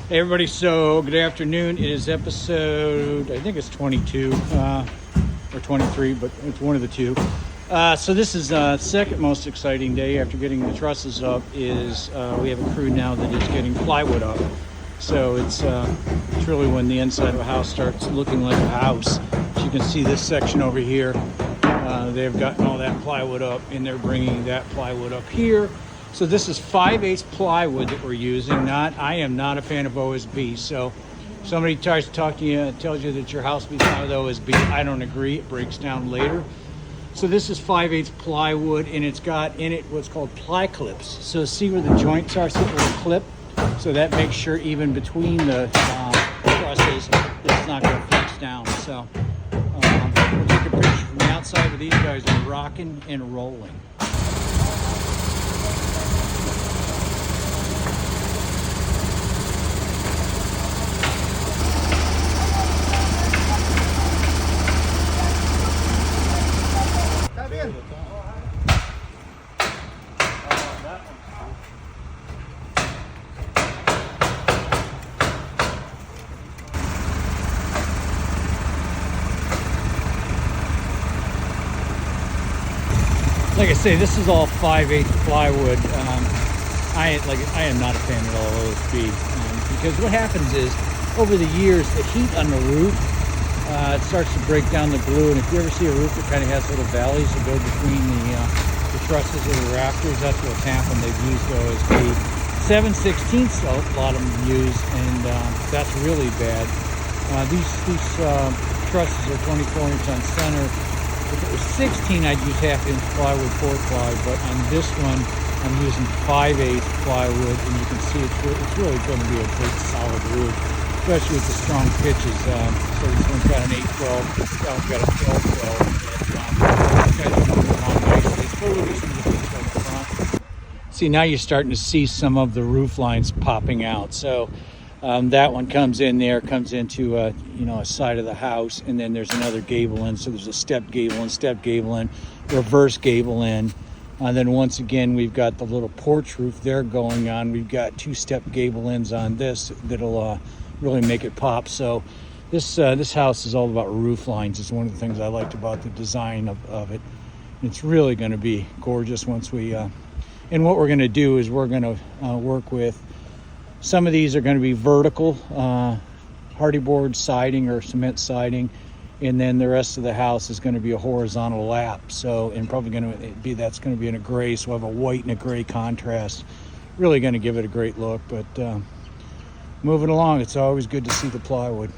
Hey everybody, so good afternoon. It is episode, I think it's 22 or 23, but it's one of the two. So this is second most exciting day after getting the trusses up is we have a crew now that is getting plywood up. So it's really when the inside of a house starts looking like a house. As you can see this section over here, they've gotten all that plywood up and they're bringing that plywood up here. So this is 5/8 plywood that we're using. I am not a fan of OSB. So if somebody tries to talk to you and tells you that your house will be fine with OSB, I don't agree. It breaks down later. So this is 5/8 plywood, and it's got in it what's called ply clips. So see where the joints are, see where the clip. So that makes sure even between the trusses, it's not going to flex down. So we'll take a picture from the outside, but these guys are rocking and rolling. Like I say, this is all 5/8 plywood. I am not a fan of all OSB because what happens is over the years the heat on the roof it starts to break down the glue, and if you ever see a roof that kind of has little valleys that go between the trusses or the rafters, that's what's happened. They've used OSB 7/16 a lot of them use, and that's really bad. These trusses are 24 inch on center. If it was 16, I'd use 1/2 inch plywood 4-ply, but on this one, I'm using 5/8 plywood, and you can see it's really going to be a great solid roof, especially with the strong pitches. So this one's got an 8/12, this one's got a 12/12. These guys are moving along nicely. It's totally some of the detail in the front. See, now you're starting to see some of the roof lines popping out. So that one comes in there, comes into a side of the house, and then there's another gable in. So there's a step gable in, reverse gable in. Then once again, we've got the little porch roof there going on. We've got 2-step gable ends on this that'll really make it pop. So this house is all about roof lines. It's one of the things I liked about the design of it. It's really going to be gorgeous once we. And what we're going to do is we're going to work with. Some of these are going to be vertical hardy board siding or cement siding, and then the rest of the house is going to be a horizontal lap. So, and probably that's going to be in a gray. So we'll have a white and a gray contrast. Really going to give it a great look. But moving along, it's always good to see the plywood.